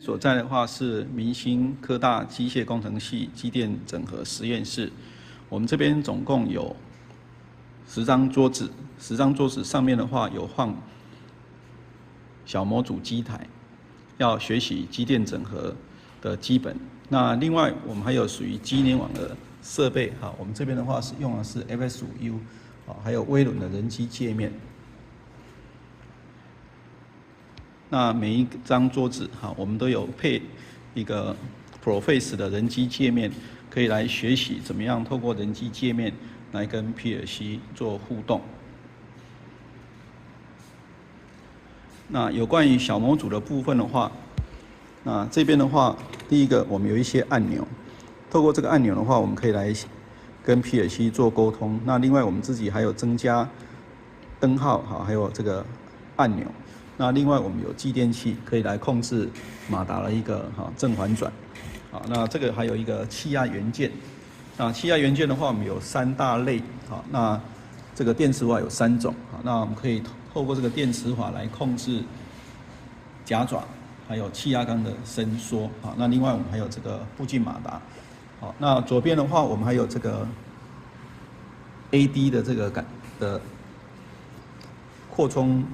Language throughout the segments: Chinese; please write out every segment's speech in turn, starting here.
所在的话是明星科大机械工程系机电整合实验室。我们这边总共有10张桌子，10张桌子上面的话有放小模组机台，要学习机电整合的基本。那另外我们还有属于机联网的设备，我们这边的话是用的是 FS5U，还有微轮的人机界面。那每一张桌子我们都有配一个 Proface 的人机界面，可以来学习怎么样透过人机界面来跟 PLC 做互动。那有关于小模组的部分的话，那这边的话，第一个我们有一些按钮，透过这个按钮的话，我们可以来跟 PLC 做沟通。那另外我们自己还有增加灯号还有这个按钮。那另外我们有继电器可以来控制马达的一个正环转，那这个还有一个气压元件，那气压元件的话我们有3大类，那这个电磁阀有3种，那我们可以透过这个电磁阀来控制夹爪，还有气压缸的伸缩，那另外我们还有这个步进马达，那左边的话我们还有这个 AD 的这个的扩充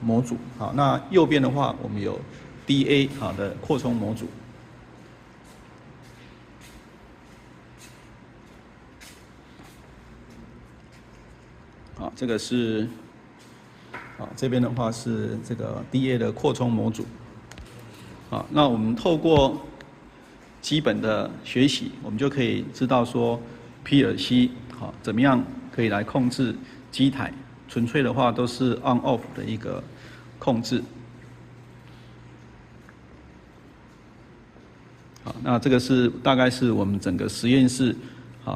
模组，那右边的话我们有 DA 的扩充模组。这个是这边的话是这个 DA 的扩充模组。那我们透过基本的学习，我们就可以知道说 PLC 怎么样可以来控制机台，纯粹的话都是 on/off 的一个控制。那这个是大概是我们整个实验室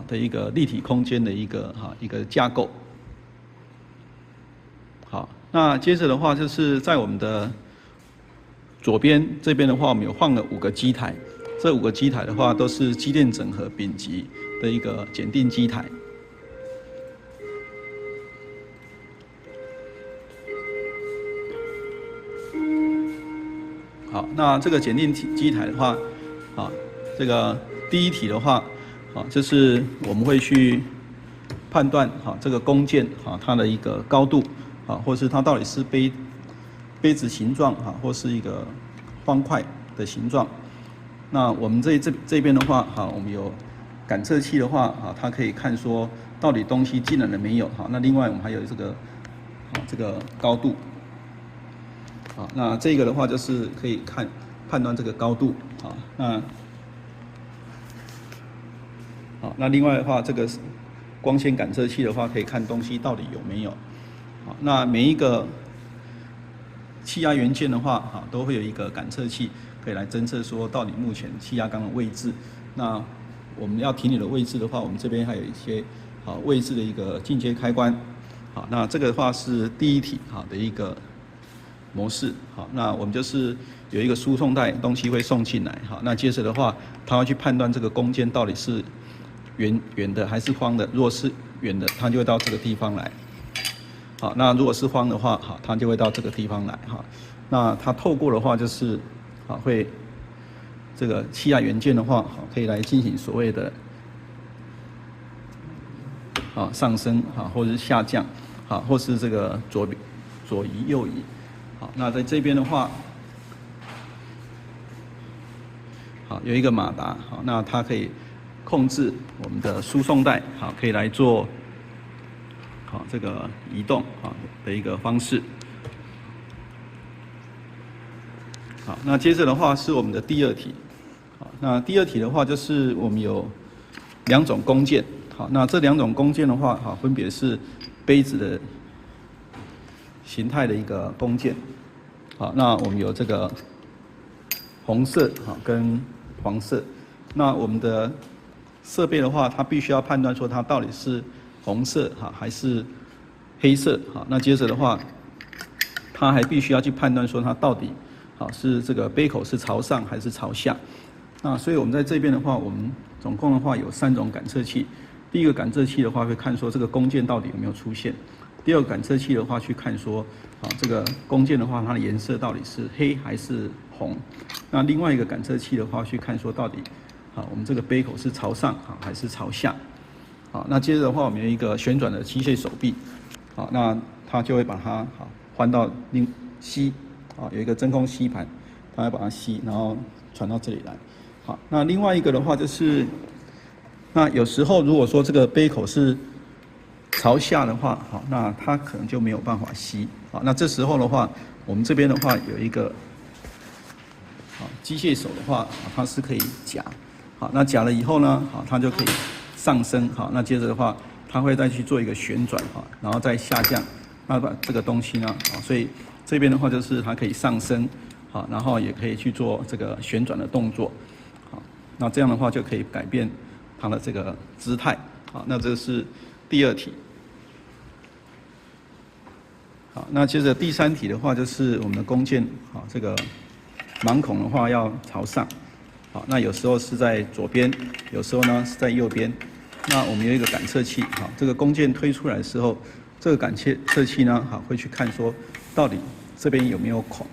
的一个立体空间的一个架构。好，那接着的话就是在我们的左边这边的话，我们有放了5个机台，这5个机台的话都是机电整合丙级的一个检定机台。好，那这个检定机台的话，这个第一题的话，就是我们会去判断这个弓箭它的一个高度，或是它到底是杯子形状或是一个方块的形状。那我们这边的话，我们有感测器的话，它可以看说到底东西进来了没有。那另外我们还有这个高度。那这个的话就是可以判断这个高度。那另外的话，这个光纤感测器的话，可以看东西到底有没有。那每一个气压元件的话，都会有一个感测器，可以来侦测说到底目前气压缸的位置。那我们要停留的位置的话，我们这边还有一些位置的一个进阶开关。那这个的话是第一题的一个模式。那我们就是有一个输送带，东西会送进来。那接着的话，它会去判断这个弓箭到底是圆的还是方的。如果是圆的，它就会到这个地方来。那如果是方的话，它就会到这个地方来。那它透过的话就是会这个气压元件的话，可以来进行所谓的上升或者是下降或是这个左移右移。那在这边的话，有一个马达，那它可以控制我们的输送带，可以来做这个移动的一个方式。那接着的话是我们的第2题。那第2题的话就是我们有2种弓箭。那这2种弓箭的话，分别是杯子的形态的一个弓箭。那我们有这个红色跟黄色。那我们的设备的话，它必须要判断说它到底是红色还是黑色。那接着的话，它还必须要去判断说它到底是这个杯口是朝上还是朝下。那所以我们在这边的话，我们总共的话有3种感测器。第一个感测器的话会看说这个弓箭到底有没有出现。第二个感测器的话去看说，这个弓箭的话它的颜色到底是黑还是红。那另外一个感测器的话去看说到底，我们这个杯口是朝上还是朝下。那接着的话我们有一个旋转的机械手臂，那它就会把它换到吸，有一个真空吸盘，它会把它吸，然后传到这里来。好，那另外一个的话就是，那有时候如果说这个杯口是朝下的话，那它可能就没有办法吸。那这时候的话，我们这边的话有一个机械手的话，它是可以夹。那夹了以后呢，它就可以上升。那接着的话，它会再去做一个旋转，然后再下降。那把这个东西呢，所以这边的话就是它可以上升，然后也可以去做这个旋转的动作。那这样的话就可以改变它的这个姿态。那这是第二题。好，那接着第三题的话就是我们的弓箭，这个盲孔的话要朝上。那有时候是在左边，有时候呢是在右边。那我们有一个感测器，这个弓箭推出来的时候，这个感测器呢，会去看说到底这边有没有孔。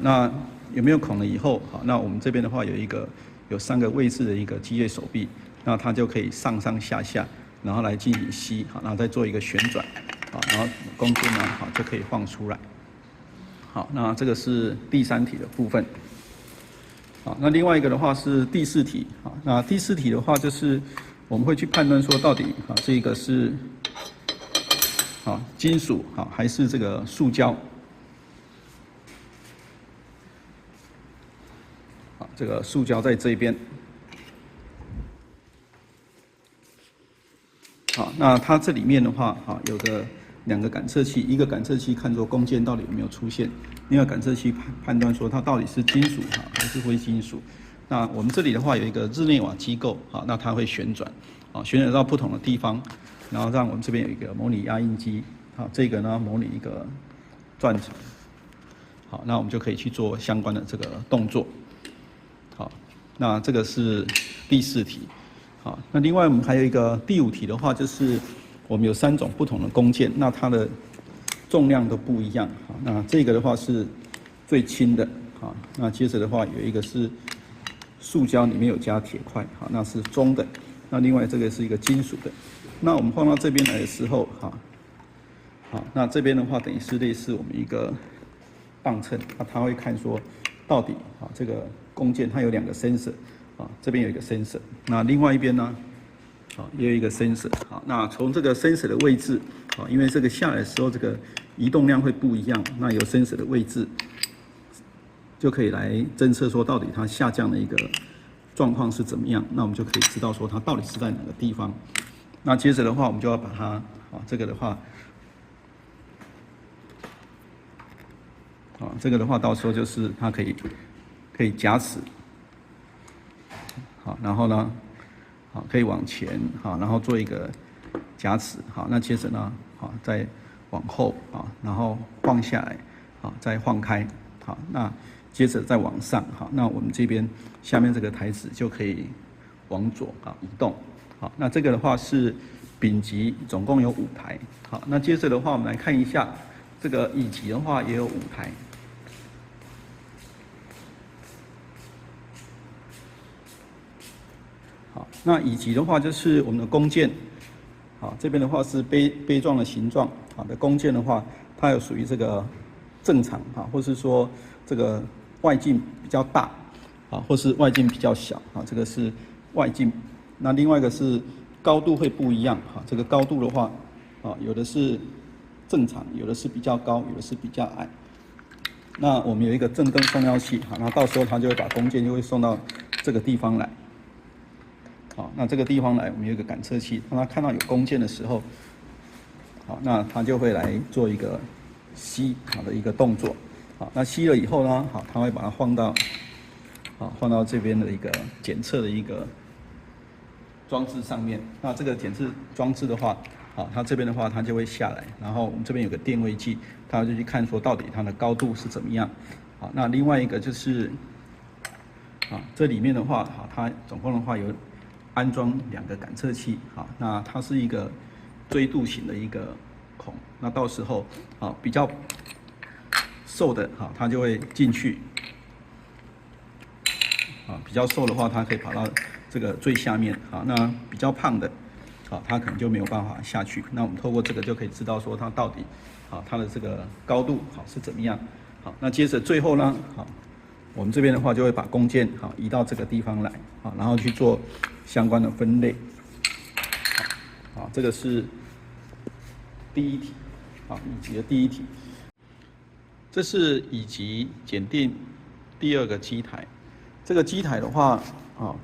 那有没有孔了以后，那我们这边的话有3个位置的一个机械手臂，那它就可以上上下下，然后来进行吸，然后再做一个旋转，然后弓箭呢，就可以放出来。好，那这个是第3题的部分。好，那另外一个的话是第4题。那第4题的话就是我们会去判断说到底这个是金属还是这个塑胶。这个塑胶在这边。好，那它这里面的话，有2个感测器，一个感测器看作弓箭到底有没有出现，另外感测器判断说它到底是金属还是非金属。那我们这里的话有一个日内瓦机构，那它会旋转，旋转到不同的地方，然后让我们这边有一个模拟压印机，这个呢模拟一个钻层，好，那我们就可以去做相关的这个动作。好，那这个是第4题。好，那另外我们还有一个第5题的话，就是我们有3种不同的弓箭，那它的重量都不一样。好，那这个的话是最轻的。好，那接着的话有一个是塑胶里面有加铁块，好，那是中的。那另外这个是一个金属的。那我们放到这边来的时候，好，那这边的话等于是类似我们一个磅秤，那它会看说到底这个弓箭它有2个 sensor。这边有一个 sensor， 那另外一边呢，也有一个 sensor。那从这个 sensor 的位置，因为这个下来的时候，这个移动量会不一样，那有 sensor 的位置，就可以来侦测说到底它下降的一个状况是怎么样，那我们就可以知道说它到底是在哪个地方。那接着的话，我们就要把它，这个的话，这个的话到时候就是它可以夹齿。好，然后呢，可以往前，然后做一个夹齿，那接着呢，再往后，然后放下来，再放开，那接着再往上，那我们这边下面这个台子就可以往左移动，那这个的话是丙级，总共有5台，那接着的话我们来看一下这个乙级的话也有5台。好，那乙级的话就是我们的弓箭，这边的话是杯状的形状，的弓箭的话，它有属于这个正常，或是说这个外径比较大，或是外径比较小，这个是外径。那另外一个是高度会不一样，这个高度的话，有的是正常，有的是比较高，有的是比较矮。那我们有一个正灯送药器，那到时候它就会把弓箭就会送到这个地方来。好，那这个地方来，我们有一个感测器，当它看到有弓箭的时候，好，那它就会来做一个吸的一个动作。好，那吸了以后呢，好，它会把它放到这边的一个检测的一个装置上面。那这个检测装置的话，好，它这边的话它就会下来，然后我们这边有个电位计，它就去看说到底它的高度是怎么样。好，那另外一个就是，这里面的话，它总共的话有安装2个感测器，那它是一个锥度型的一个孔，那到时候比较瘦的它就会进去，比较瘦的话它可以跑到这个最下面，那比较胖的它可能就没有办法下去。那我们透过这个就可以知道说它到底它的这个高度是怎么样。好，那接着最后呢我们这边的话就会把弓箭移到这个地方来然后去做相关的分类。这个是第一题乙级的第一题。这是乙级检定第2个机台。这个机台的话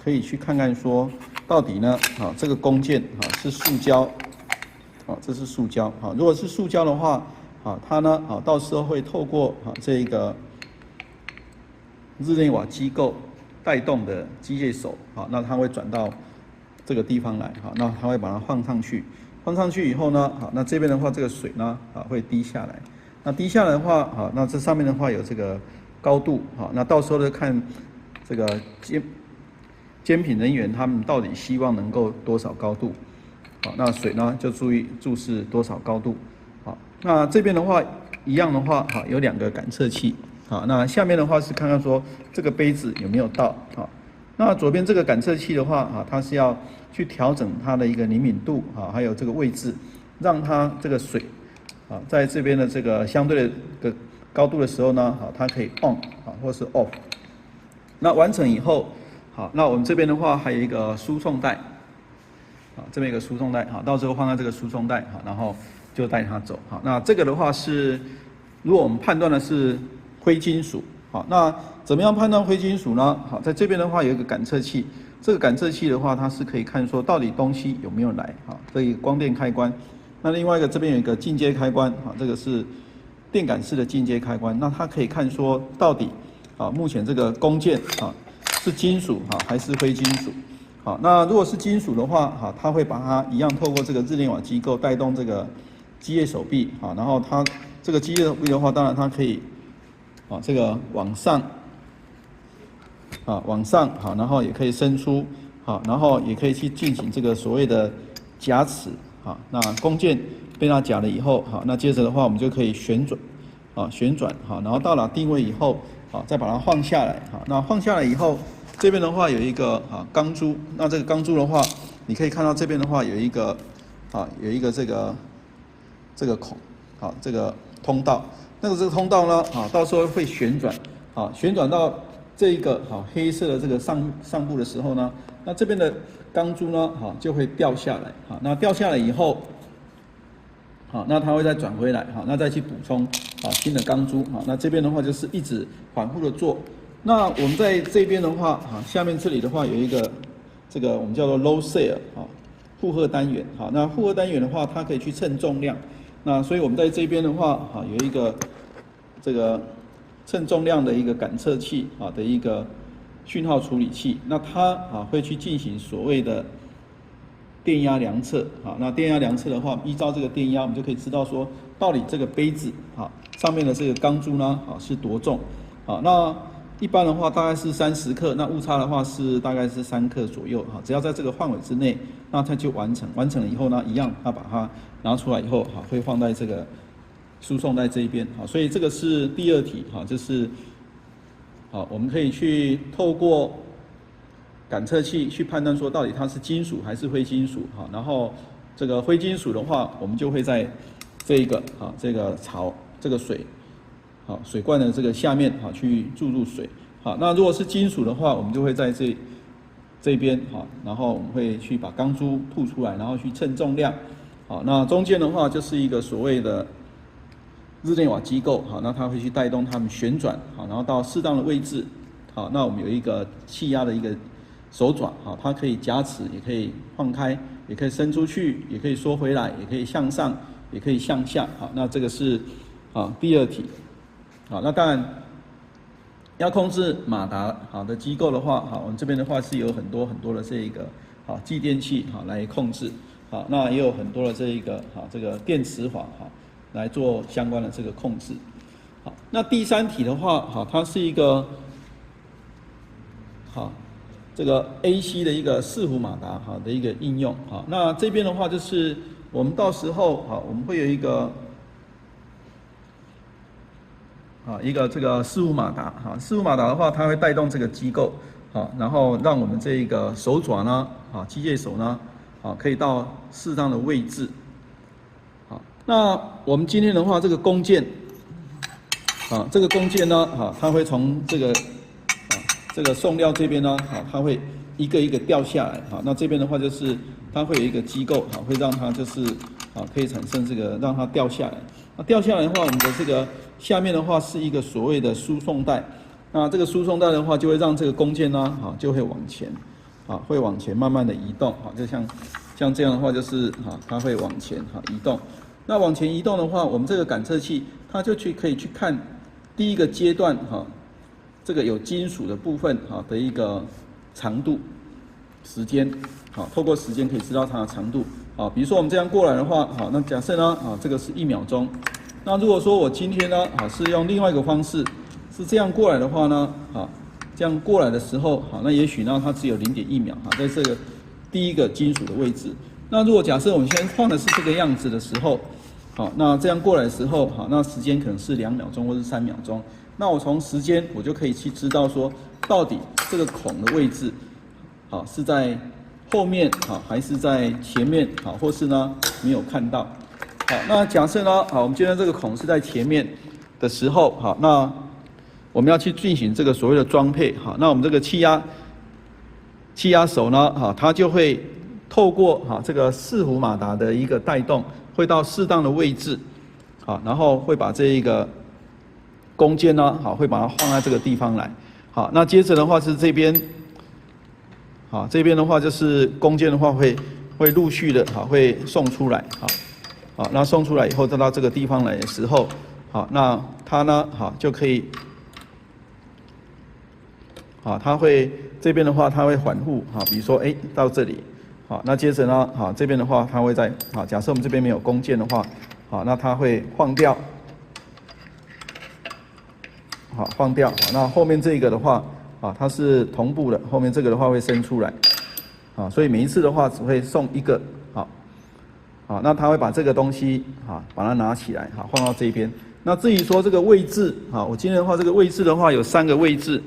可以去看看说到底呢这个弓箭是塑胶这是塑胶如果是塑胶的话它呢到时候会透过这个日内瓦机构带动的机械手那它会转到这个地方来那它会把它放上去，放上去以后呢那这边的话这个水呢会滴下来，那滴下来的话那这上面的话有这个高度那到时候就看这个监品人员他们到底希望能够多少高度那水呢就注视多少高度那这边的话一样的话有2个感测器那下面的话是看看说这个杯子有没有到那左边这个感测器的话它是要去调整它的一个灵敏度还有这个位置，让它这个水在这边的这个相对的高度的时候呢它可以 on 或是 off。那完成以后那我们这边的话还有一个输送带这边有一个输送带到时候放在这个输送带然后就带它走那这个的话是如果我们判断的是灰金属那怎么样判断灰金属呢在这边的话有一个感测器，这个感测器的话它是可以看说到底东西有没有来这个光电开关。那另外一个这边有一个进阶开关这个是电感式的进阶开关，那它可以看说到底目前这个弓箭是金属还是灰金属那如果是金属的话它会把它一样透过这个日内瓦机构带动这个机械手臂然后它这个机械手臂的话当然它可以这个往上往上然后也可以伸出然后也可以去进行这个所谓的夹持那弓箭被它夹了以后那接着的话我们就可以旋转然后到了定位以后再把它放下来那放下来以后这边的话有一个钢珠，那这个钢珠的话你可以看到这边的话有一个这个孔这个通道，这个通道呢到时候会旋转旋转到这一个黑色的这个上部的时候呢，那这边的钢珠呢就会掉下来那掉下来以后那它会再转回来那再去补充新的钢珠那这边的话就是一直反复的做。那我们在这边的话下面这里的话有一个这个我们叫做 load cell 负荷单元那负荷单元的话它可以去称重量，那所以我们在这边的话有一个这个称重量的一个感测器的一个讯号处理器，那它会去进行所谓的电压量测那电压量测的话依照这个电压我们就可以知道说到底这个杯子上面的这个钢珠呢是多重那一般的话大概是30克，那误差的话是大概是3克左右只要在这个范围之内，那它就完成了以后呢一样它把它拿出来以后会放在这个输送带这一边所以这个是第2题就是我们可以去透过感测器去判断说到底它是金属还是灰金属然后这个灰金属的话我们就会在这一个这个槽这个水罐的这个下面去注入水那如果是金属的话我们就会在这边然后我们会去把钢珠吐出来然后去称重量那中间的话就是一个所谓的日内瓦机构那它会去带动它们旋转然后到适当的位置那我们有一个气压的一个手爪它可以夹持也可以放开也可以伸出去也可以缩回来也可以向上也可以向下那这个是第2题那当然要控制马达的机构的话我们这边的话是有很多的这一个继电器来控制那也有很多的这一个这个电磁滑来做相关的这个控制那第3题的话它是一个这个 AC 的一个4弧马达的一个应用那这边的话就是我们到时候我们会有一个这个四五马达四五马达的话，它会带动这个机构然后让我们这一个手爪呢机械手呢可以到适当的位置。那我们今天的话，这个弓箭这个弓箭呢它会从这个送料这边呢它会一个一个掉下来那这边的话就是它会有一个机构会让它就是可以产生这个让它掉下来。那掉下来的话，我们的这个下面的话是一个所谓的输送带。那这个输送带的话，就会让这个弓箭呢就会往前会往前慢慢的移动就像这样的话，就是它会往前移动。那往前移动的话，我们这个感测器它就可以去看第一个阶段这个有金属的部分的一个长度时间透过时间可以知道它的长度比如说我们这样过来的话那假设呢这个是1秒钟。那如果说我今天呢是用另外一个方式是这样过来的话呢这样过来的时候那也许呢它只有0.1秒在这个第一个金属的位置。那如果假设我们现在放的是这个样子的时候那这样过来的时候那时间可能是2秒钟或是3秒钟。那我从时间我就可以去知道说到底这个孔的位置是在后面还是在前面或是呢没有看到。那假设呢我们今天这个孔是在前面的时候那我们要去进行这个所谓的装配那我们这个气压手呢它就会透过这个4弧马达的一个带动，会到适当的位置然后会把这一个弓箭呢会把它放在这个地方来那接着的话是这边这边的话就是弓箭的话会陆续的会送出来那送出来以后再到这个地方来的时候那它呢就可以它会这边的话它会缓护比如说到这里那接着呢这边的话它会在假设我们这边没有弓箭的话那它会晃掉晃掉那后面这个的话它是同步的，后面这个的话会伸出来所以每一次的话只会送一个那他会把这个东西把它拿起来放到这边。那至于说这个位置我今天的话这个位置的话有3个位置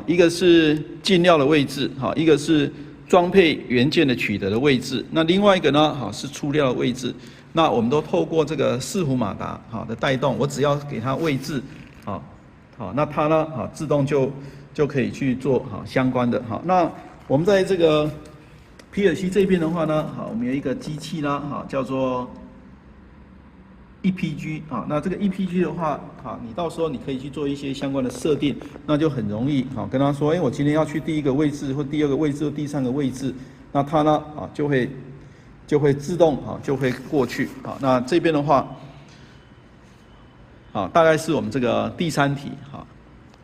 一个是进料的位置一个是装配元件的取得的位置，那另外一个呢是出料的位置。那我们都透过这个4弧马达的带动，我只要给它位置那它呢自动就可以去做相关的那我们在这个PLC 这边的话呢我们有一个机器呢叫做 EPG 那这个 EPG 的话你到时候你可以去做一些相关的设定，那就很容易跟他说我今天要去第1个位置或第2个位置或第3个位置，那它呢就会自动就会过去那这边的话大概是我们这个第3题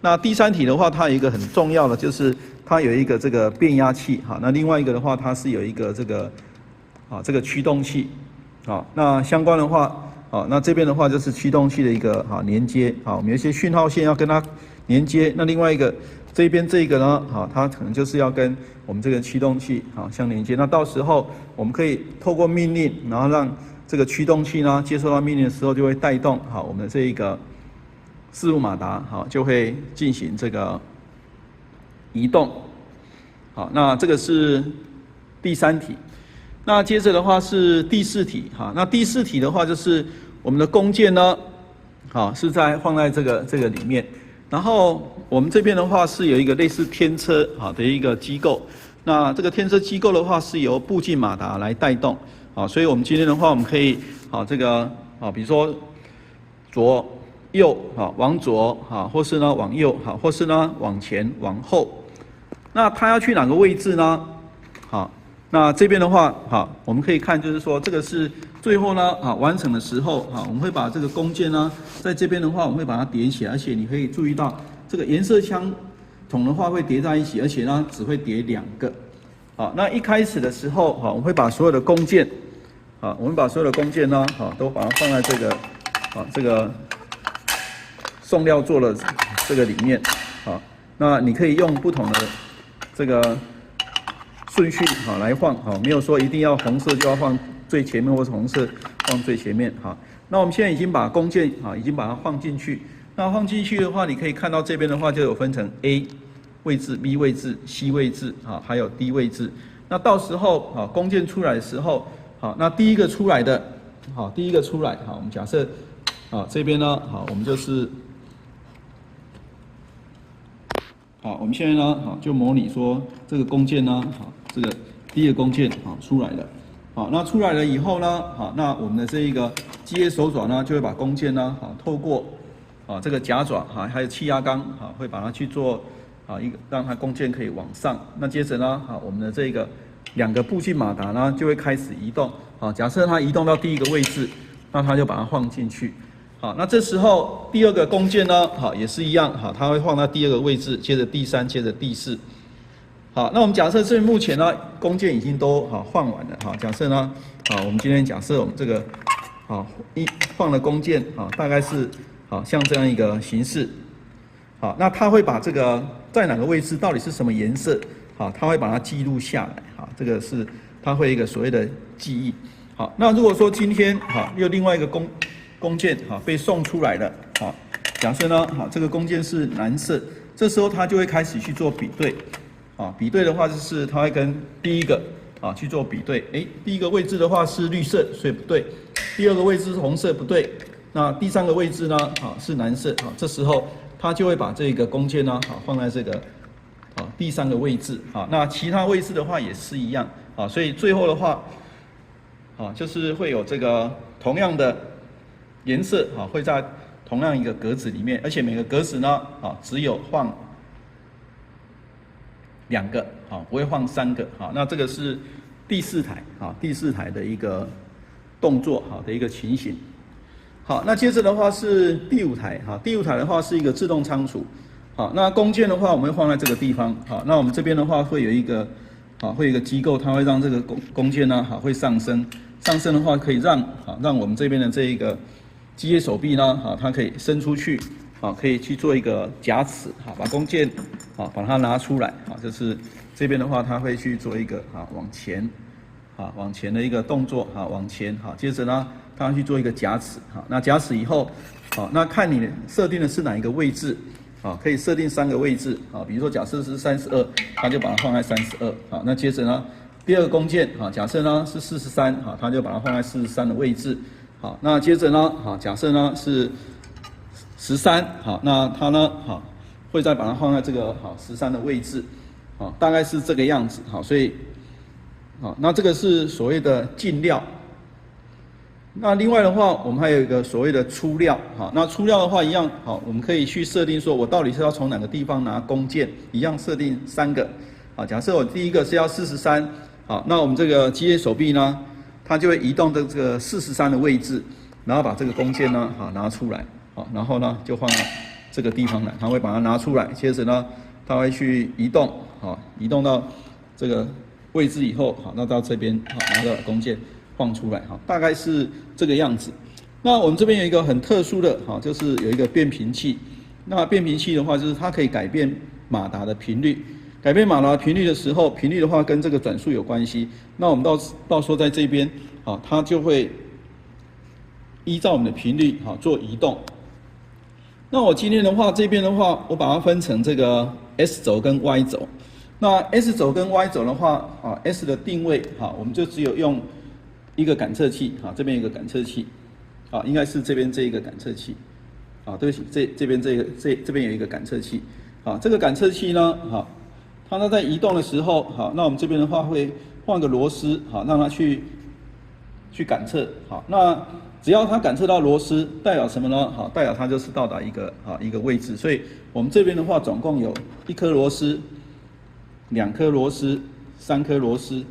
那第3题的话，它有一个很重要的就是它有一个这个变压器那另外一个的话，它是有一个这个驱动器那相关的话那这边的话就是驱动器的一个连接我们有一些讯号线要跟它连接。那另外一个这边这个呢它可能就是要跟我们这个驱动器相连接。那到时候我们可以透过命令，然后让这个驱动器呢接收到命令的时候，就会带动我们这一个4弧马达就会进行这个移动那这个是第3题。那接着的话是第4题那第4题的话就是我们的弓箭呢是放在这个里面，然后我们这边的话是有一个类似天车的一个机构。那这个天车机构的话是由步进马达来带动所以我们今天的话我们可以这个比如说左右往左或是呢往右或是呢往前往后。那它要去哪个位置呢那这边的话我们可以看就是说这个是最后呢完成的时候我们会把这个弓箭呢在这边的话我们会把它叠起来，而且你可以注意到这个颜色枪筒的话会叠在一起，而且呢只会叠2个那一开始的时候我们会把所有的弓箭呢都把它放在这个送料座的这个里面那你可以用不同的这个顺序来放没有说一定要红色就要放最前面，或是红色放最前面。好，那我们现在已经把弓箭已经把它放进去。那放进去的话，你可以看到这边的话就有分成 A 位置、B 位置、C 位置还有 D 位置。那到时候弓箭出来的时候，那第一个出来的，我们假设这边呢，我们就是我们现在呢，就模拟说这个弓箭呢，这个第一个弓箭出来了。那出来了以后呢，那我们的这一个机械手爪呢，就会把弓箭呢，透过这个夹爪还有气压缸会把它去做一个让它弓箭可以往上。那接着呢，我们的这个2个步进马达呢，就会开始移动。假设它移动到第一个位置，那它就把它放进去。那这时候第2个弓箭呢，也是一样，它会放到第2个位置，接着第3，接着第4。那我们假设这目前呢，弓箭已经都放完了。假设呢，我们今天假设我们这个放了弓箭大概是像这样一个形式。那它会把这个在哪个位置到底是什么颜色，它会把它记录下来。这个是它会一个所谓的记忆。那如果说今天又另外一个弓箭被送出来了，假设呢这个弓箭是蓝色，这时候它就会开始去做比对。比对的话就是它会跟第1个去做比对。第1个位置的话是绿色，所以不对；第2个位置是红色，不对。那第3个位置呢是蓝色，这时候它就会把这个弓箭呢放在这个第3个位置。那其他位置的话也是一样。所以最后的话就是会有这个同样的颜色会在同样一个格子里面，而且每个格子呢只有放2个不会放3个。那这个是第4台的一个动作的一个情形。那接着的话是第5台第5台的话是一个自动仓储。那弓箭的话我们会放在这个地方。那我们这边的话会有一个机构，它会让这个弓箭呢会上升。上升的话可以让我们这边的这一个机械手臂呢它可以伸出去，可以去做一个夹持，把弓箭把它拿出来。就是这边的话它会去做一个往前的一个动作，往前。接着呢它去做一个夹持。那夹持以后，那看你设定的是哪一个位置，可以设定3个位置。比如说假设是32，它就把它放在32。那接着呢第2个弓箭假设呢是43，它就把它放在43的位置。那接着呢假设呢是13，那它呢会再把它放在这个13的位置。大概是这个样子。所以那这个是所谓的进料。那另外的话我们还有一个所谓的出料。那出料的话一样，我们可以去设定说我到底是要从哪个地方拿弓箭，一样设定3个。假设我第1个是要43，那我们这个机械手臂呢它就会移动到这个43的位置，然后把这个弓箭呢拿出来，然后呢就放到这个地方来，它会把它拿出来，接着呢它会去移动，移动到这个位置以后，那到这边拿到弓箭放出来，大概是这个样子。那我们这边有一个很特殊的，就是有一个变频器。那变频器的话，就是它可以改变马达的频率。改变马达频率的时候，频率的话跟这个转速有关系。那我们到时候在这边，它就会依照我们的频率做移动。那我今天的话，这边的话，我把它分成这个 S 轴跟 Y 轴。那 S 轴跟 Y 轴的话，S 的定位我们就只有用一个感测器这边有一个感测器应该是这边这一个感测器对不起，这边有一个感测器这个感测器呢它在移动的时候那我们这边的话会换个螺丝让它去感测那只要它感测到螺丝，代表什么呢？代表它就是到达一个位置。所以我们这边的话总共有1颗螺丝、2颗螺丝、3颗螺丝、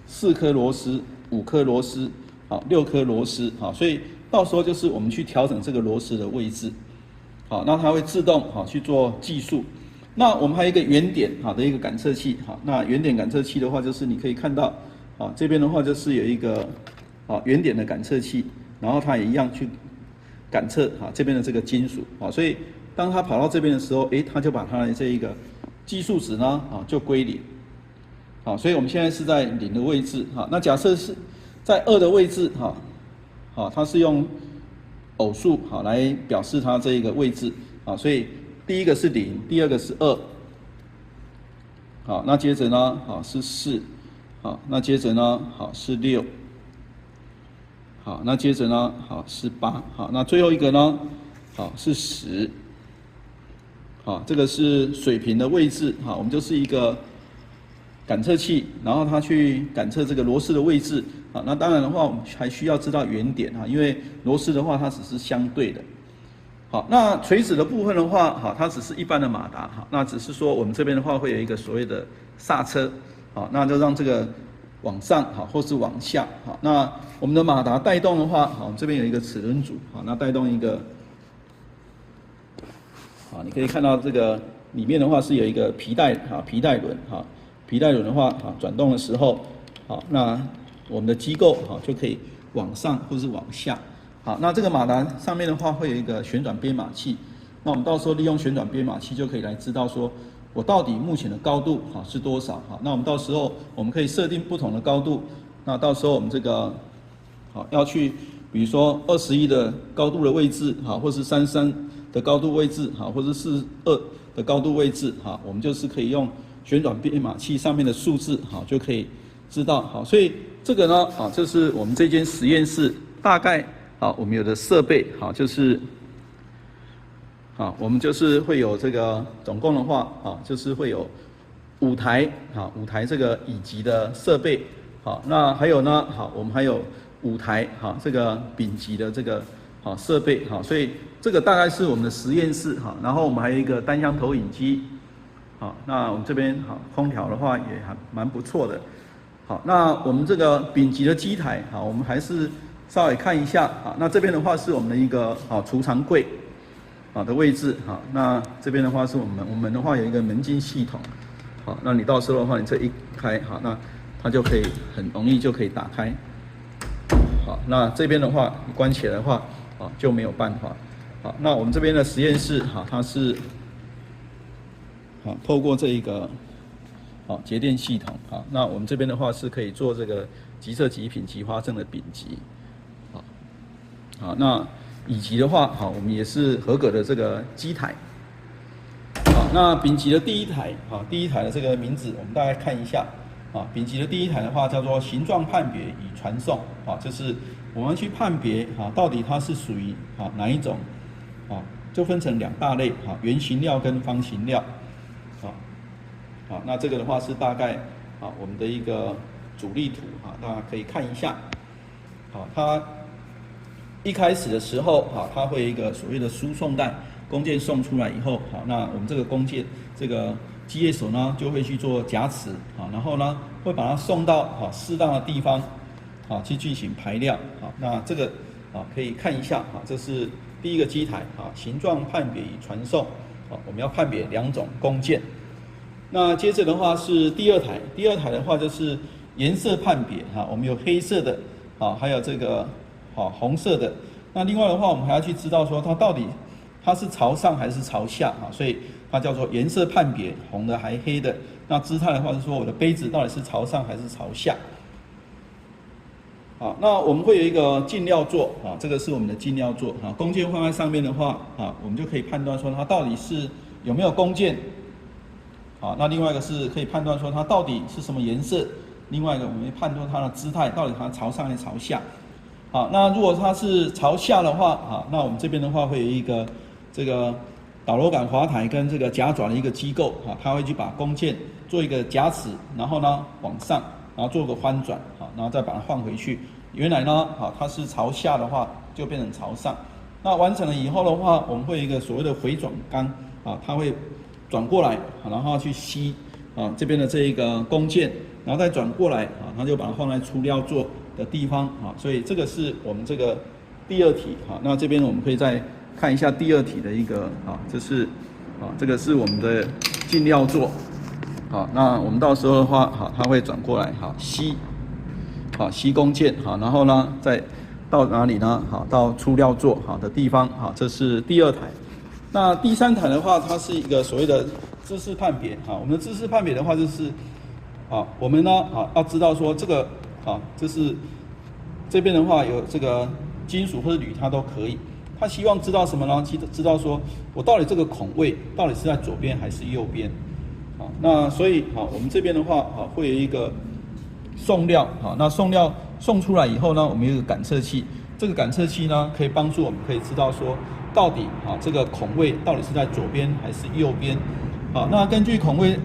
4颗螺丝、5颗螺丝6颗螺丝所以到时候就是我们去调整这个螺丝的位置那它会自动去做计数。那我们还有一个原点的一个感测器那原点感测器的话，就是你可以看到这边的话就是有一个原点的感测器，然后它也一样去感测这边的这个金属所以当它跑到这边的时候，它就把它的这一个计数值呢就归0所以我们现在是在0的位置那假设是在2的位置哈，好，它是用偶数好来表示它这一个位置啊，所以第一个是0，第二个是2，好，那接着呢，好是4，好，那接着呢，好是6，好，那接着呢，好是8，好，那最后一个呢，好是10，好，这个是水平的位置，好，我们就是一个感测器，然后它去感测这个螺丝的位置，啊，那当然的话，我们还需要知道原点哈，因为螺丝的话它只是相对的。好，那垂直的部分的话，好，它只是一般的马达，好，那只是说我们这边的话会有一个所谓的刹车，好，那就让这个往上好，或是往下，好，那我们的马达带动的话，好，这边有一个齿轮组，好，那带动一个，好，你可以看到这个里面的话是有一个皮带，哈，皮带轮，哈，皮带轮的话，哈，转动的时候，好，那我们的机构，好，就可以往上或是往下。好，那这个马达上面的话会有一个旋转编码器，那我们到时候利用旋转编码器就可以来知道说，我到底目前的高度好是多少？好，那我们到时候我们可以设定不同的高度，那到时候我们这个好要去，比如说21的高度的位置，好，或是33的高度位置，好，或是42的高度位置，好，我们就是可以用旋转编码器上面的数字，好，就可以知道，好，所以这个呢，好，这是我们这间实验室大概。好，我们有的设备，好，就是，好，我们就是会有这个，总共的话，啊，就是会有5台，好，5台这个乙级的设备，好，那还有呢，好，我们还有5台，好，这个丙级的这个，好，设备，好，所以这个大概是我们的实验室，好，然后我们还有一个单向投影机，好，那我们这边，好，空调的话也还蛮不错的，好，那我们这个丙级的机台，好，我们还是。稍微看一下啊，那这边的话是我们的一个啊储藏柜啊的位置哈，那这边的话是我们的话有一个门禁系统，好，那你到时候的话你这一开好，那它就可以很容易就可以打开，好，那这边的话你关起来的话啊就没有办法，好，那我们这边的实验室哈它是好透过这一个好节电系统啊，那我们这边的话是可以做这个即测极品极发症的丙级。好，那乙级的话，好，我们也是合格的这个机台。好，那丙级的第一台，好，第一台的这个名字我们大概看一下。啊，丙级的第一台的话叫做形状判别与传送，啊，就是我们去判别，啊，到底它是属于啊哪一种，啊，就分成2大类，啊，圆形料跟方形料，啊，好，那这个的话是大概啊我们的一个主力图，啊，大家可以看一下，好，它。一开始的时候，好，它会有一个所谓的输送带，弓箭送出来以后，好，那我们这个弓箭这个机械手呢就会去做夹持，好，然后呢会把它送到好适当的地方，好去进行排料，好，那这个啊可以看一下，好，这是第一个机台，啊，形状判别与传送，好，我们要判别2种弓箭。那接着的话是第二台，第二台的话就是颜色判别，哈，我们有黑色的，啊，还有这个。好，红色的。那另外的话，我们还要去知道说它到底它是朝上还是朝下啊？所以它叫做颜色判别，红的还黑的。那姿态的话是说我的杯子到底是朝上还是朝下。好，那我们会有一个进料座啊，这个是我们的进料座啊。弓箭放在上面的话啊，我们就可以判断说它到底是有没有弓箭。好，那另外一个是可以判断说它到底是什么颜色。另外一个我们会判断它的姿态到底它朝上还是朝下。好，那如果它是朝下的话，好，那我们这边的话会有一个这个导螺杆滑台跟这个夹爪的一个机构，好，它会去把弓箭做一个夹持，然后呢往上，然后做个翻转，好，然后再把它换回去。原来呢，好，它是朝下的话就变成朝上。那完成了以后的话，我们会有一个所谓的回转杆，啊，它会转过来，然后去吸啊这边的这一个弓箭，然后再转过来，啊，它就把它放在出料座的地方啊，所以这个是我们这个第2题哈。那这边我们可以再看一下第2题的一个啊，这是啊，这个是我们的进料座。好，那我们到时候的话，好，它会转过来，好吸，好吸弓箭，好，然后呢再到哪里呢？好，到出料座好的地方，好，这是第2台。那第3台的话，它是一个所谓的姿势判别，好，我们的姿势判别的话就是，好，我们呢，好要知道说这个。啊，这是这边的话有这个金属或者铝，它都可以。他希望知道什么呢？知道说我到底这个孔位到底是在左边还是右边。好，那所以好，我们这边的话好会有一个送料，好，那送料送出来以后呢，我们有一个感测器，这个感测器呢可以帮助我们可以知道说到底好这个孔位到底是在左边还是右边。好，那根据孔位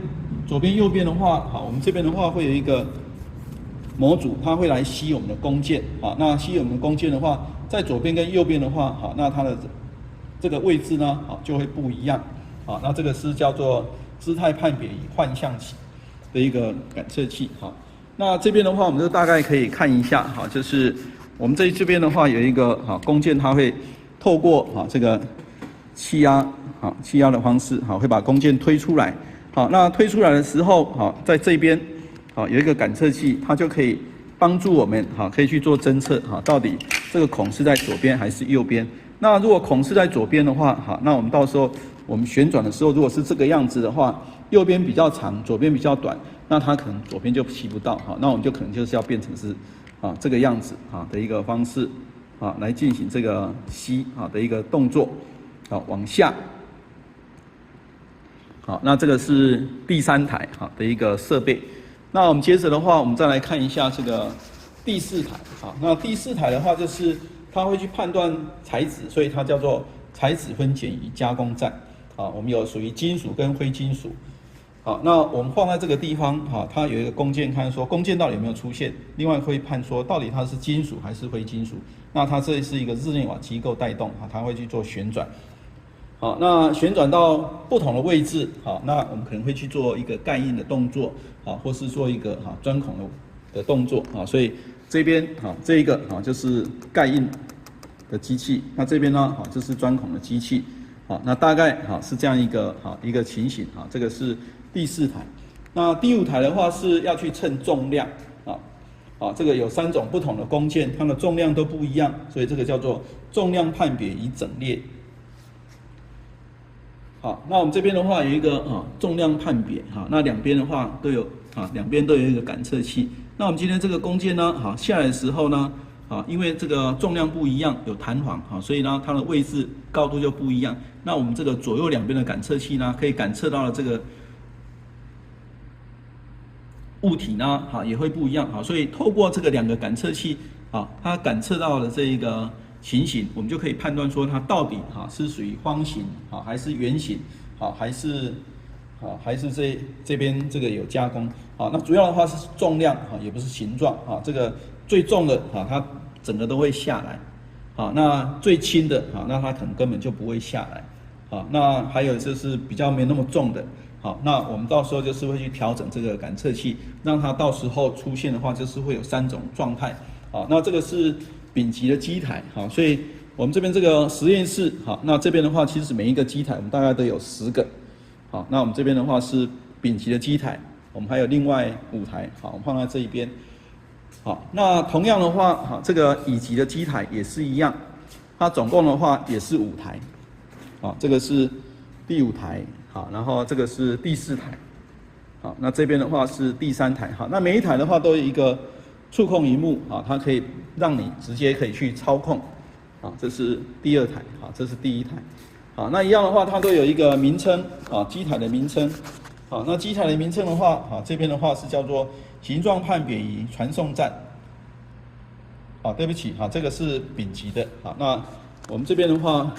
左边右边的话，好，我们这边的话会有一个模组，它会来吸我们的弓箭，好，那吸我们的弓箭的话，在左边跟右边的话，好，那它的这个位置呢，好就会不一样，好，那这个是叫做姿态判别与幻象器的一个感测器，好，那这边的话，我们就大概可以看一下，好，就是我们这边的话有一个好弓箭，它会透过好这个气压，好气压的方式，好会把弓箭推出来，好，那推出来的时候，好在这边，好有一个感测器，它就可以帮助我们，好可以去做侦测，好到底这个孔是在左边还是右边。那如果孔是在左边的话，好，那我们到时候我们旋转的时候，如果是这个样子的话，右边比较长，左边比较短，那它可能左边就吸不到，好，那我们就可能就是要变成是啊这个样子啊的一个方式啊来进行这个吸啊的一个动作，好往下。好，那这个是第3台好的一个设备。那我们接着的话，我们再来看一下这个第4台。好，那第4台的话，就是它会去判断材质，所以它叫做材质分拣与加工站。好，我们有属于金属跟非金属。好，那我们放在这个地方，好，它有一个弓箭，看说弓箭到底有没有出现，另外会判说到底它是金属还是非金属。那它这是一个日内瓦机构带动，啊，它会去做旋转。好，那旋转到不同的位置，好，那我们可能会去做一个盖印的动作，好，或是做一个钻孔的动作，好，所以这边好这一个好就是盖印的机器，那这边呢好这是钻孔的机器，好，那大概好是这样一个情形，好，这个是第4台。那第5台的话是要去称重量，啊，这个有3种不同的弓箭，它的重量都不一样，所以这个叫做重量判别与整列。好，那我们这边的话有一个重量判别，好，那两边的话都有两边都有一个感测器。那我们今天这个弓箭呢，好下来的时候呢，因为这个重量不一样，有弹簧，所以呢它的位置高度就不一样。那我们这个左右两边的感测器呢，可以感测到了这个物体呢，也会不一样，所以透过这个2个感测器，它感测到了这一个情形，我们就可以判断说它到底是属于方形还是圆形，还是这边这个有加工，那主要的话是重量也不是形状，这个最重的它整个都会下来，那最轻的那它可能根本就不会下来，那还有就是比较没那么重的，那我们到时候就是会去调整这个感测器，让它到时候出现的话就是会有3种状态，那这个是丙级的机台，好，所以我们这边这个实验室，好，那这边的话，其实每一个机台我们大概都有10个，好，那我们这边的话是丙级的机台，我们还有另外5台，好，我们放在这一边，好，那同样的话，好，这个乙级的机台也是一样，它总共的话也是5台，好，这个是第5台，好，然后这个是第4台，好，那这边的话是第3台，好，那每一台的话都有一个触控萤幕，它可以让你直接可以去操控，这是第2台，这是第1台，那一样的话，它都有一个名称，机台的名称，那机台的名称的话，这边的话是叫做形状判别与传送站，对不起，这个是丙级的，那我们这边的话，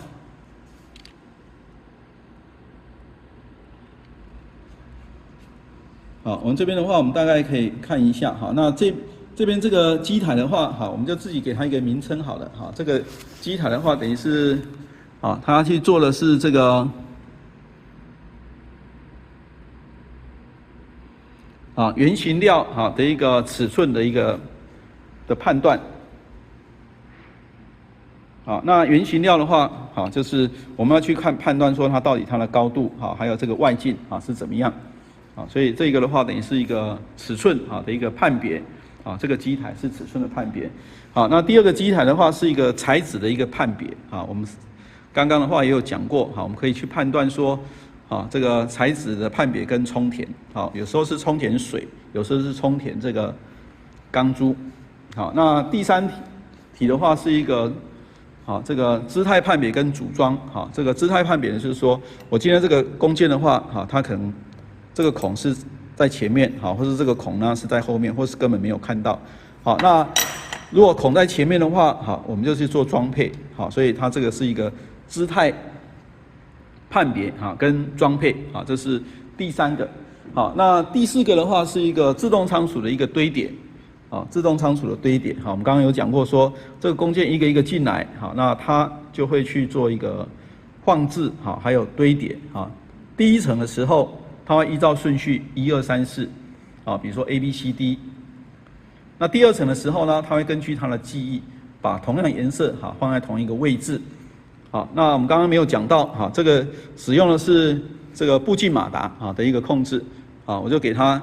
我们这边的话，我们大概可以看一下，那这边这个机台的话，我们就自己给它一个名称好了，这个机台的话，等于是，它去做的是这个，圆形料的一个尺寸的一个判断，那圆形料的话，就是我们要去判断说它到底它的高度，还有这个外径是怎么样，所以这个的话等于是一个尺寸的一个判别。这个机台是尺寸的判别，那第2个机台的话是一个材质的一个判别，我们刚刚的话也有讲过，我们可以去判断说，这个材质的判别跟充填，有时候是充填水，有时候是充填这个钢珠，那第3题的话是一个好这个姿态判别跟组装。好，这个姿态判别呢，就是说我今天这个弓箭的话，好，它可能这个孔是在前面，好，或是这个孔呢是在后面，或是根本没有看到。好，那如果孔在前面的话，好，我们就去做装配。好，所以它这个是一个姿态判别哈跟装配。好，这是第3个。好，那第4个的话是一个自动仓储的一个堆叠。好，自动仓储的堆叠。好，我们刚刚有讲过说，这个弓箭一个一个进来，好，那它就会去做一个放置，好，还有堆叠。好，第1层的时候，它会依照顺序1、2、3、4，啊，比如说 A、B、C、D。那第2层的时候呢，它会根据它的记忆，把同样的颜色哈放在同一个位置。好，那我们刚刚没有讲到，哈，这个使用的是这个步进马达啊的一个控制。啊，我就给它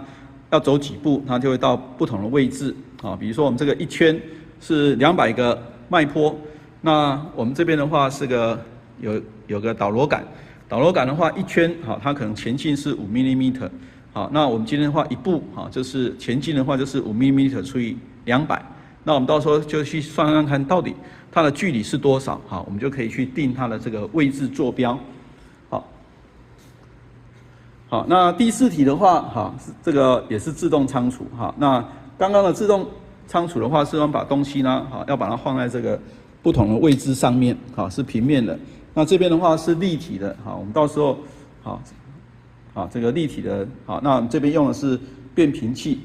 要走几步，它就会到不同的位置。啊，比如说我们这个1圈是200个脉波，那我们这边的话是个有个导螺杆，导螺杆的话1圈，好，它可能前进是5 mm。好，那我们今天的话1步，好，就是前进的话就是5 mm 除以200，那我们到时候就去算算看到底它的距离是多少，好，我们就可以去定它的这个位置坐标。好，那第4题的话，哈，这个也是自动仓储。哈，那刚刚的自动仓储的话，是我们把东西呢，好，要把它放在这个不同的位置上面，好，是平面的。那这边的话是立体的，好，我们到时候，好，这个立体的，好，那我们这边用的是变频器。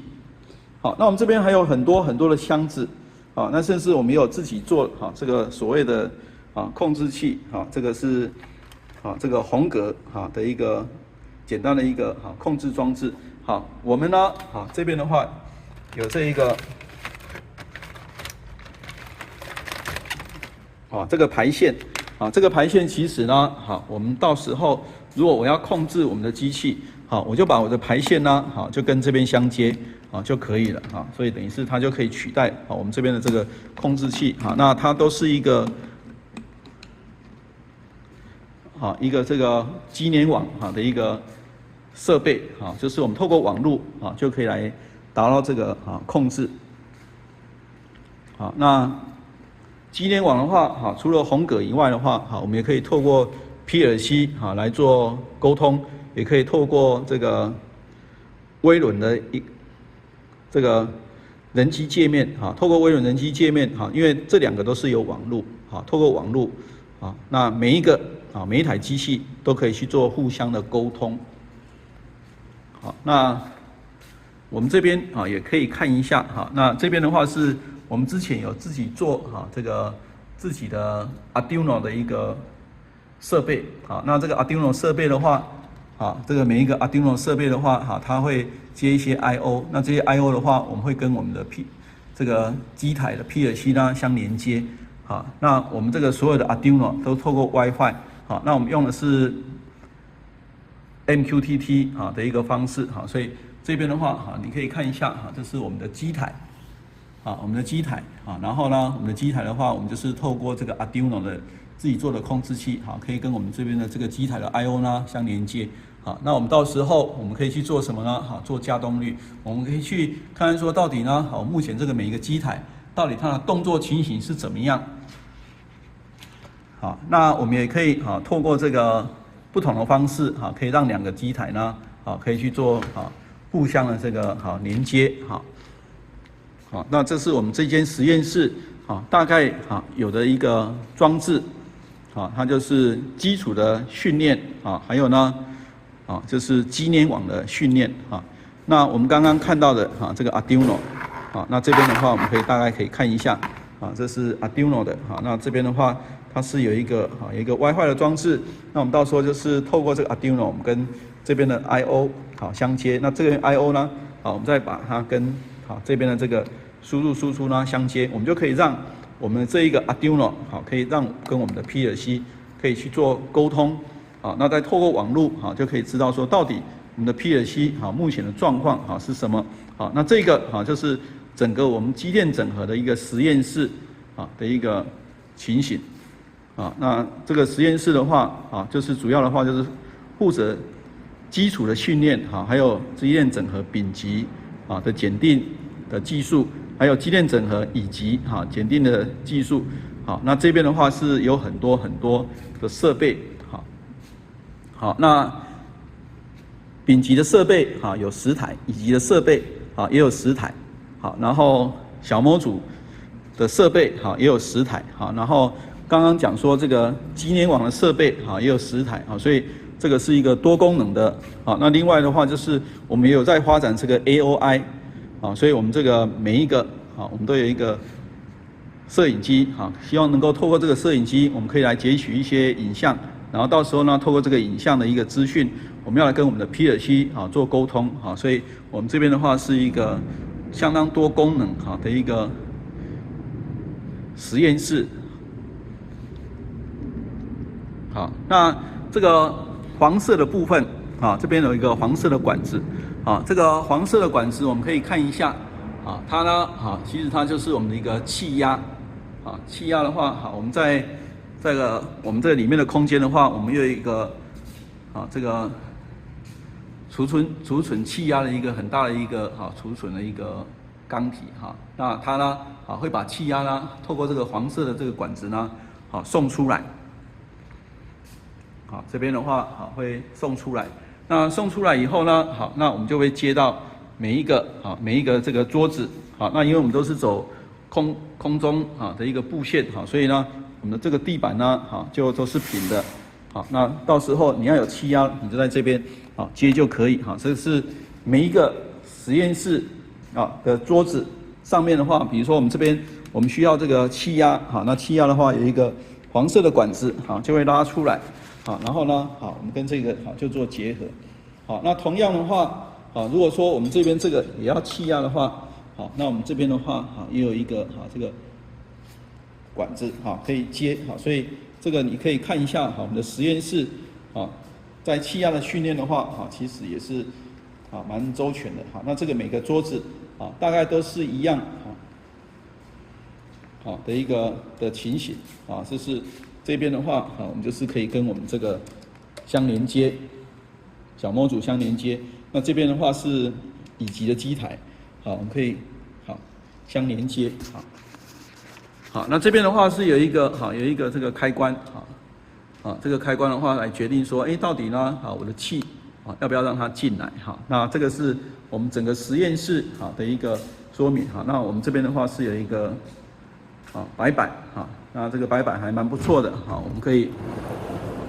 好，那我们这边还有很多的箱子，好，那甚至我们也有自己做，好，这个所谓的控制器，好，这个是这个红格的一个简单的一个控制装置。好，我们呢，这边的话有这一个这个排线，这个排线其实呢，我们到时候如果我要控制我们的机器，我就把我的排线呢，就跟这边相接，就可以了，所以等于是它就可以取代我们这边的这个控制器，那它都是一个这个机联网的一个设备，就是我们透过网络就可以来达到这个控制。好，那机联网的话，除了红格以外的话，我们也可以透过 PLC 来做沟通，也可以透过这个微轮的这个人机界面，透过微轮人机界面，因为这2个都是有网络，透过网络，那每一台机器都可以去做互相的沟通。好，那我们这边也可以看一下，那这边的话是我们之前有自己做这个自己的 Arduino 的一个设备。好，那这个 Arduino 设备的话，这个每一个 Arduino 设备的话，它会接一些 I/O， 那这些 I/O 的话，我们会跟我们的这个机台的 PLC 呢相连接。好，那我们这个所有的 Arduino 都透过 WiFi。好，那我们用的是 MQTT 的一个方式。好，所以这边的话，你可以看一下，这是我们的机台。我们的机台，然后呢，我们的机台的话，我们就是透过这个 Arduino 的自己做的控制器，可以跟我们这边的这个机台的 I/O 呢相连接。好，那我们到时候我们可以去做什么呢？做加动率，我们可以去看看说到底呢，目前这个每一个机台到底它的动作情形是怎么样。好，那我们也可以透过这个不同的方式，可以让2个机台呢，可以去做互相的这个连接。好，那这是我们这间实验室大概有的一个装置，它就是基础的训练还有呢就是机联网的训练。那我们刚刚看到的这个 Arduino，那这边的话我们大概可以看一下，这是 Arduino 的，那这边的话它是有一个WiFi 的装置，那我们到时候就是透过这个 Arduino， 我们跟这边的 I/O 相接，那这个 I/O 呢，我们再把它跟这边的这个输入输出呢相接，我们就可以让我们这一个 Arduino 可以让跟我们的 PLC 可以去做沟通，那再透过网络就可以知道说到底我们的 PLC 目前的状况是什么。那这个就是整个我们机电整合的一个实验室的一个情形。那这个实验室的话就是主要的话就是负责基础的训练还有机电整合丙级的检定的技术还有机电整合以及检定的技术。好，那这边的话是有很多的设备。好，那丙级的设备有10台，乙级的设备也有10台。好，然后小模组的设备也有10台。好，然后刚刚讲说这个机联网的设备也有10台。好，所以这个是一个多功能的。好，那另外的话就是我们也有在发展这个 AOI。好，所以我们这个每一个我们都有一个摄影机。好，希望能够透过这个摄影机，我们可以来截取一些影像，然后到时候呢，透过这个影像的一个资讯，我们要来跟我们的 PLC 做沟通。好，所以我们这边的话是一个相当多功能的一个实验室。好，那这个黄色的部分这边有一个黄色的管子。这个黄色的管子我们可以看一下。它呢其实它就是我们的一个气压。气压的话我们在我们这里面的空间的话，我们又有一个这个储存气压的一个很大的一个储存的一个缸体。那它呢会把气压呢透过这个黄色的这个管子呢送出来。这边的话会送出来。那送出来以后呢，那我们就会接到每一个这个桌子。那因为我们都是走空中的一个布线。所以呢，我们的这个地板呢就都是平的。那到时候你要有气压，你就在这边接就可以。这是每一个实验室的桌子上面的话，比如说我们这边我们需要这个气压。那气压的话有一个黄色的管子就会拉出来。然后呢我们跟这个就做结合。那同样的话如果说我们这边这个也要气压的话，那我们这边的话也有一个这个管子可以接。所以这个你可以看一下我们的实验室在气压的训练的话其实也是蛮周全的。那这个每个桌子大概都是一样的一个的情形。这是这边的话我们就是可以跟我们这个相连接，小模组相连接。那这边的话是乙级的机台。我们可以相连接。好，那这边的话是有一个这个开关。这个开关的话来决定说，到底呢我的气要不要让它进来。那这个是我们整个实验室的一个说明。那我们这边的话是有一个白板。那这个白板还蛮不错的。我们可以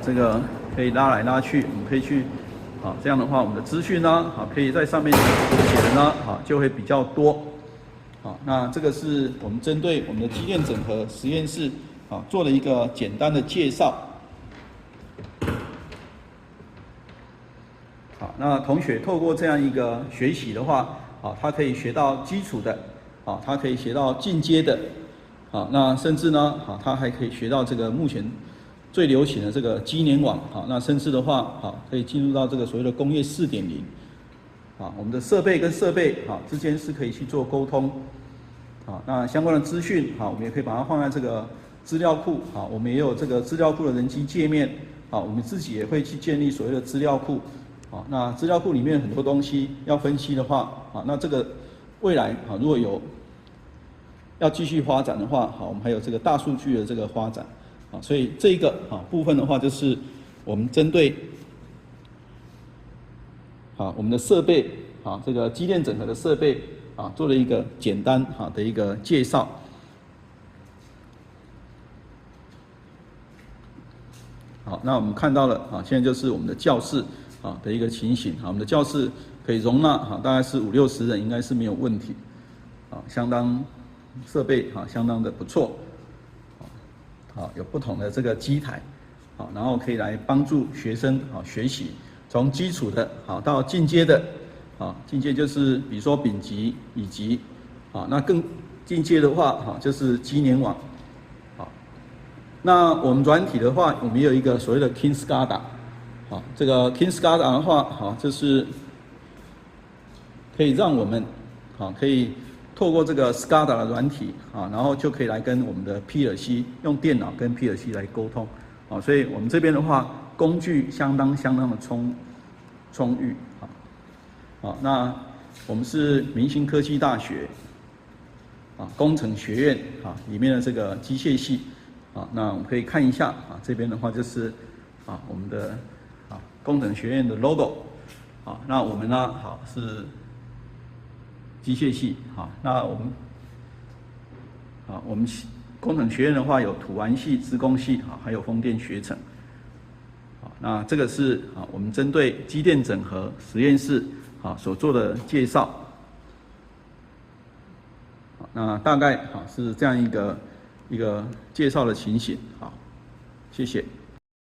这个可以拉来拉去，我们可以去这样的话我们的资讯呢可以在上面写的呢就会比较多。那这个是我们针对我们的机电整合实验室做了一个简单的介绍。那同学透过这样一个学习的话他可以学到基础的他可以学到进阶的那甚至呢他还可以学到这个目前最流行的这个机联网。那甚至的话可以进入到这个所谓的工业4.0。我们的设备跟设备之间是可以去做沟通。那相关的资讯我们也可以把它放在这个资料库。我们也有这个资料库的人机界面。我们自己也会去建立所谓的资料库。那资料库里面很多东西要分析的话那这个未来如果有要继续发展的话我们还有这个大数据的这个发展。所以这个部分的话就是我们针对我们的设备这个机电整合的设备做了一个简单的一个介绍。那我们看到了现在就是我们的教室的一个情形。我们的教室可以容纳大概是50-60人，应该是没有问题。相当设备相当的不错。有不同的这个机台，然后可以来帮助学生学习，从基础的到进阶的。进阶就是比如说丙级、乙级。那更进阶的话就是机联网。那我们软体的话，我们也有一个所谓的 KingSCADA。这个 KingSCADA 的话就是可以让我们可以透过这个 SCADA 的软体然后就可以来跟我们的 PLC 用电脑跟 PLC 来沟通。所以我们这边的话工具相当的充裕。那我们是明星科技大学工程学院里面的这个机械系那我们可以看一下这边的话就是我们的工程学院的 logo 那我们呢是机械系那我们工程学院的话有土玩系、资工系还有风电学程。那这个是我们针对机电整合实验室所做的介绍。那大概是这样一个介绍的情形。好，谢谢。